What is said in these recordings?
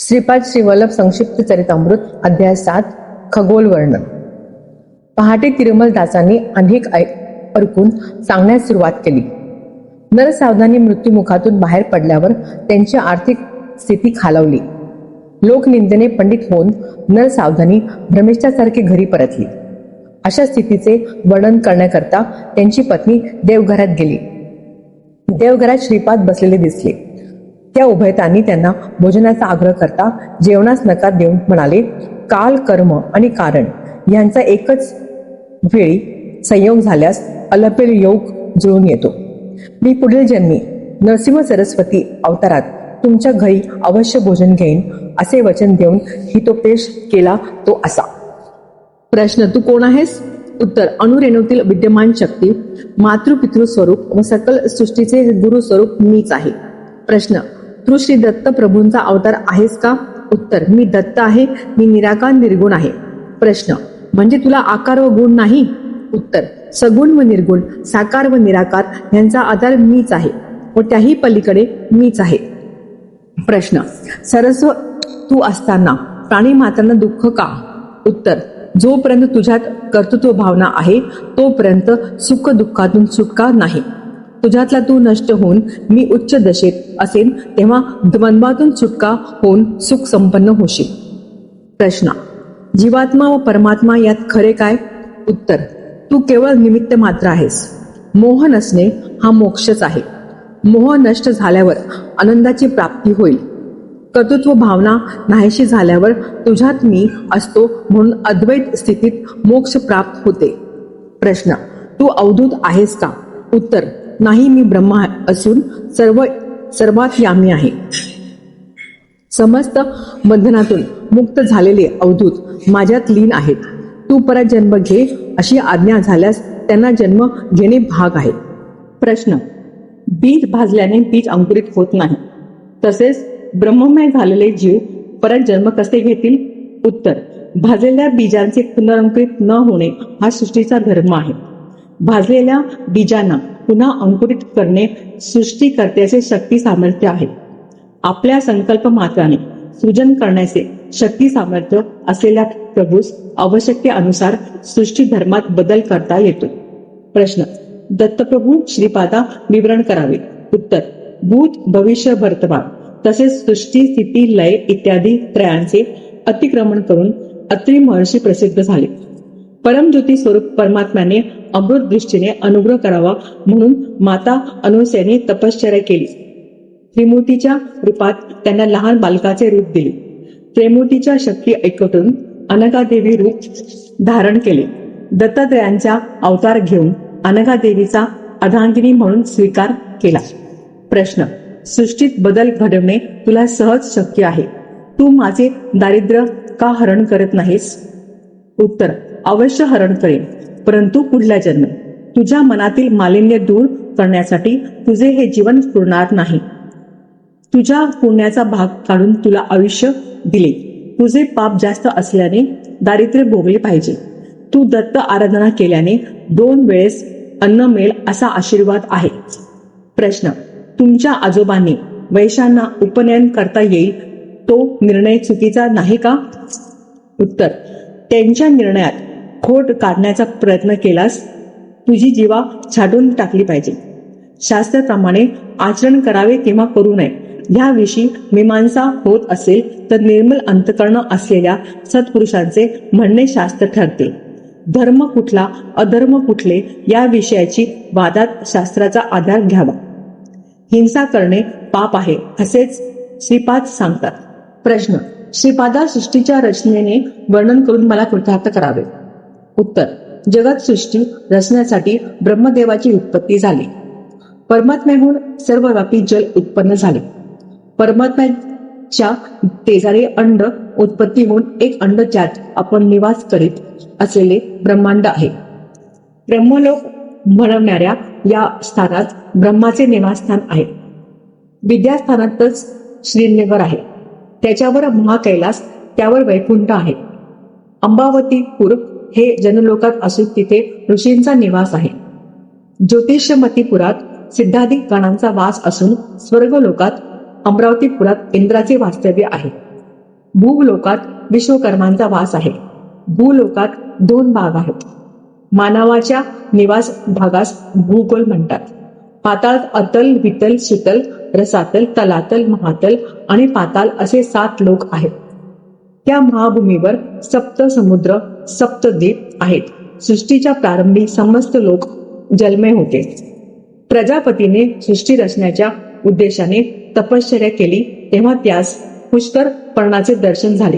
श्रीपाद श्रीवल्लभ संक्षिप्त चरितामृत अध्याय 7 खगोल वर्णन. पहाटे तिरुमलदासांनी अनेक ऐकून सांगण्यास सुरुवात केली. नरसावधानी मृत्युमुखातून बाहेर पडल्यावर त्यांची आर्थिक स्थिती खालावली. लोकनिंदेने पंडित होऊन नरसावधानी भ्रमिष्ठासारखी घरी परतली. अशा स्थितीचे वर्णन करण्याकरता त्यांची पत्नी देवघरात गेली. देवघरात श्रीपाद बसलेले दिसले. त्या उभयतांनी त्यांना भोजनाचा आग्रह करता जेवणास नकार देऊन म्हणाले, काल, कर्म आणि कारण यांचा एकच वेळी संयोग झाल्यास अलपेल योग जुळून येतो. मी पुढील जन्मी नरसिंह सरस्वती अवतारात तुमच्या घरी अवश्य भोजन घेईन असे वचन देऊन हितोपदेश केला तो असा. प्रश्न, तू कोण आहेस? उत्तर, अणुरेणूतील विद्यमान शक्ती, मातृपितृ स्वरूप व सकल सृष्टीचे गुरु स्वरूप मीच आहे. प्रश्न, तू श्री दत्त प्रभूंचा अवतार आहेस का? उत्तर, मी दत्त आहे. मी निराकार निर्गुण आहे. प्रश्न, म्हणजे तुला आकार व गुण नाही? उत्तर, सगुण व निर्गुण, साकार व निराकार यांचा आधार मीच आहे व त्याही पलीकडे मीच आहे. प्रश्न, सरस्व तू असताना प्राणी मात्रांना दुःख का? उत्तर, जोपर्यंत तुझ्यात कर्तृत्व भावना आहे तोपर्यंत सुख दुःखातून सुटका नाही. तुझ्यातला तू नष्ट होऊन मी उच्च दशेत असेन तेव्हा द्वंद्वातून सुटका होऊन सुख संपन्न होशील. प्रश्न, जीवात्मा व परमात्मा यात खरे काय? उत्तर, तू केवळ निमित्त मात्र आहेस. मोह नसणे हा मोक्षच आहे. मोह नष्ट झाल्यावर आनंदाची प्राप्ती होईल. कर्तृत्व भावना नाहीशी झाल्यावर तुझ्यात मी असतो म्हणून अद्वैत स्थितीत मोक्ष प्राप्त होते. प्रश्न, तू अवधूत आहेस का? उत्तर, नाही, मी ब्रह्मा असून सर्वात यामी आहे. समस्त बंधनातून मुक्त झालेले अवधूत माझ्यात लीन आहेत. तू परत जन्म घे अशी आज्ञा झाल्यास त्यांना जन्म घेणे भाग आहे. प्रश्न, बीज भाजल्याने बीज अंकुरित होत नाही, तसेच ब्रह्ममय झालेले जीव परत जन्म कसे घेतील? उत्तर, भाजलेल्या बीजांचे पुनरंकुरित न होणे हा सृष्टीचा धर्म आहे. भाजलेल्या बीजांना पुन्हा अंकुरित करणे सृष्टीकर्त्याचे शक्ती सामर्थ्य आहे. आपल्या संकल्प मात्राने सृजन करण्याचे शक्ती सामर्थ्य असलेल्या प्रभूस आवश्यकतेनुसार सृष्टी धर्मात बदल करता येतो. प्रश्न, दत्तप्रभू श्रीपादा विवरण करावे. उत्तर, भूत, भविष्य, वर्तमान तसेच सृष्टी, स्थिती, लय इत्यादी त्रयांचे अतिक्रमण करून अत्री महर्षी प्रसिद्ध झाले. परमज्योती स्वरूप परमात्म्याने अमृत दृष्टीने अनुग्रह करावा म्हणून माता अनुसयाने तपश्चर्या केली. त्रिमूर्तीच्या रूपात त्यांना लहान बालकाचे रूप दिले. त्रिमूर्तीच्या शक्ती एकवटून अनघादेवी रूप धारण केले. दत्तात्रयांचा अवतार घेऊन अनघादेवीचा अर्धांगिनी म्हणून स्वीकार केला. प्रश्न, सृष्टीत बदल घडवणे तुला सहज शक्य आहे. तू माझे दारिद्र्य का हरण करत नाहीस? उत्तर, अवश्य हरण करेन, परंतु पुढल्या जन्म. तुझ्या मनातील मालिन्य दूर करण्यासाठी तुझे हे जीवन पुरणार नाही. तुझ्या पुण्याचा भाग काढून तुला आयुष्य दिले. तुझे पाप जास्त असल्याने दारिद्र्य भोगले पाहिजे. तू दत्त आराधना केल्याने 2 वेळेस अन्न मिळेल असा आशीर्वाद आहे. प्रश्न, तुमच्या आजोबांनी वैश्यांना उपनयन करता येईल तो निर्णय चुकीचा नाही का? उत्तर, त्यांच्या निर्णयात खोट काढण्याचा प्रयत्न केलास तुझी जीवा छाटून टाकली पाहिजे. शास्त्राप्रमाणे आचरण करावे किंवा करू नये याविषयी मीमांसा होत असेल तर निर्मल अंतकर्ण असलेल्या सत्पुरुषांचे म्हणणे शास्त्र ठरते. धर्म कुठला, अधर्म कुठले या विषयाची वादात शास्त्राचा आधार घ्यावा. हिंसा करणे पाप आहे असेच श्रीपाद सांगतात. प्रश्न, श्रीपादा सृष्टीच्या रचनेने वर्णन करून मला कृतार्थ करावे. उत्तर, जगत सृष्टी रचण्यासाठी ब्रह्मदेवाची उत्पत्ती झाली. परमात्म्याहून सर्वव्यापी जल उत्पन्न झाले. परमात्म्याच्या तेजाने अंड उत्पत्ती होऊन एक अंड ज्यात आपण निवास करीत असलेले ब्रह्मांड आहे. ब्रह्मलोक म्हणणाऱ्या या स्थानात ब्रह्माचे निवासस्थान आहे. विद्यास्थानातच श्रीनगर आहे. त्याच्यावर महाकैलास, त्यावर वैकुंठ आहे. अंबावतीपूर हे जनलोकात असून तिथे ऋषींचा निवास आहे. ज्योतिषमतीपुरात सिद्धाधिक गणांचा वास असून स्वर्गलोकात अमरावतीपुरात इंद्राचे वास्तव्य आहे. भूलोकात विश्वकर्मांचा वास आहे. भूलोकात 2 भाग आहेत. मानवाच्या निवास भागास भूगोल म्हणतात. पाताळात अतल, वितल, शीतल, रसातल, तलातल, महातल आणि पाताल असे 7 लोक आहेत. त्या महाभूमीवर 7 समुद्र, 7 द्वीप आहेत. सृष्टीच्या प्रारंभी समस्त लोक जन्मे होते. प्रजापतीने सृष्टी रचण्याच्या उद्देशाने तपश्चर्या केली तेव्हा त्यास पुष्कर पर्णाचे दर्शन झाले.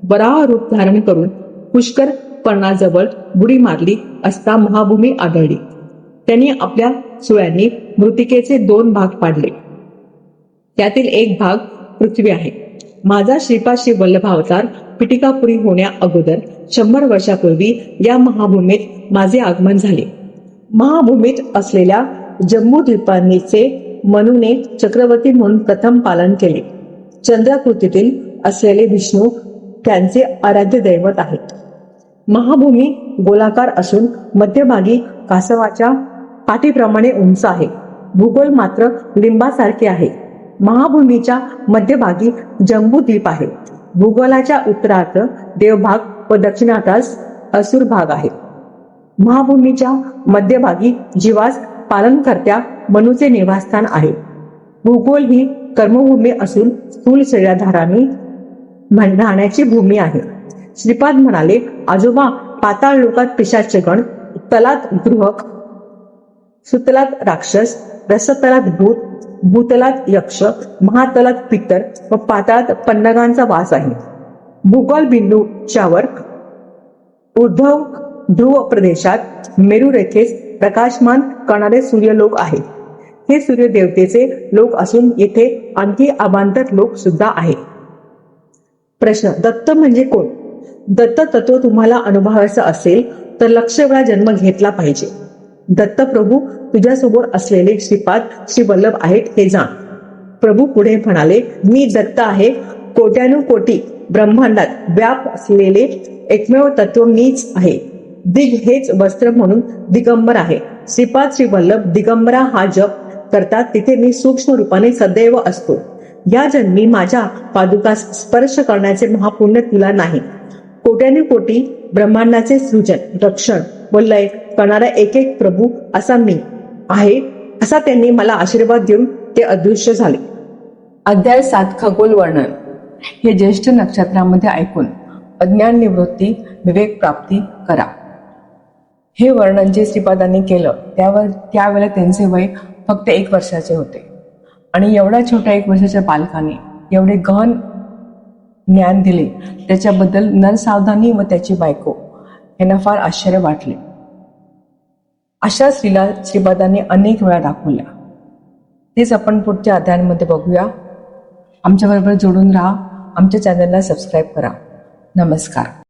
वराह रूप धारण करून पुष्कर पर्णाजवळ बुडी मारली असता महाभूमी आढळली. त्यांनी आपल्या सुळ्यांनी मृतिकेचे 2 भाग पाडले. त्यातील एक भाग पृथ्वी आहे. माझा श्रीपाद श्री वल्लभावतार पिटिकापुरी होण्या अगोदर 100 वर्षापूर्वी या महाभूमीत माझे आगमन झाले. महाभूमीत असलेल्या जम्बूद्वीपांनीचे मनूने चक्रवर्ती म्हणून प्रथम पालन केले. चंद्राकृतीतील असलेले विष्णू त्यांचे आराध्य दैवत आहेत. महाभूमी गोलाकार असून मध्यभागी कासवाच्या पाठीप्रमाणे उंच आहे. भूगोल मात्र लिंबासारखे आहे. महाभूमीच्या मध्यभागी जम्बूद्वीप आहे. भूगोलाच्या उत्तरार्ध देवभाग व दक्षिणार्धास असुर भाग आहे. महाभूमीच्या मध्यभागी जीवास पालनकर्त्या मनूचे निवासस्थान आहे. भूगोल ही कर्मभूमी असून स्थूल शरीराधाराने राहण्याची भूमी आहे. श्रीपाद म्हणाले, आजोबा, पाताळ लोकात पिशाचगण, तलात गृहक, सुतलात राक्षस, रसतलात भूत, भूतलात यक्ष, महातलात पितर व पाताळात पन्नगांचा वास आहे. भूगोल बिंदूच्यावर उद्धव ध्रुव प्रदेशात मेरू रेखेस प्रकाशमान करणारे सूर्यलोक आहे. हे सूर्य देवतेचे लोक असून येथे आणखी अभांतर लोक सुद्धा आहे. प्रश्न, दत्त म्हणजे कोण? दत्त तत्व तुम्हाला अनुभवायचं असेल तर लक्ष वेळा जन्म घेतला पाहिजे. दत्त प्रभू तुझ्यासमोर असलेले श्रीपाद श्री वल्लभ आहेत हे जाण. प्रभू पुढे म्हणाले, मी दत्त आहे. कोट्यानुकोटी ब्रह्मांडात व्याप असलेले एकमेव तत्व मीच आहे. दिग हेच वस्त्र म्हणून दिगंबर आहे. श्रीपाद श्री वल्लभ दिगंबरा हा जप करतात तिथे मी सूक्ष्म रूपाने सदैव असतो. या जन्मी माझ्या पादुकास स्पर्श करण्याचे महापुण्य तुला नाही. कोट्यानुकोटी ब्रह्मांडाचे सृजन, रक्षण व लय करणारा एक एक प्रभू असा मी आहे असा त्यांनी मला आशीर्वाद देऊन ते अदृश्य झाले. अध्याय 7 खगोल वर्णन. हे ज्येष्ठ नक्षत्रामध्ये ऐकून अज्ञान निवृत्ती, विवेक प्राप्ती करा. हे वर्णन जे श्रीपादांनी केलं त्यावेळेला त्यांचे वय फक्त 1 वर्षाचे होते आणि एवढ्या छोट्या 1 वर्षाच्या बालकाने एवढे गहन ज्ञान दिले त्याच्याबद्दल नरसावधानी व त्याची बायको यांना फार आश्चर्य वाटले. अशा स्त्रीला श्रीपादांनी अनेक वेळा दाखवल्या. तेच आपण पुढच्या अध्यायांमध्ये बघूया. आमच्याबरोबर जोडून राहा. आमच्या चॅनलला सबस्क्राईब करा. नमस्कार.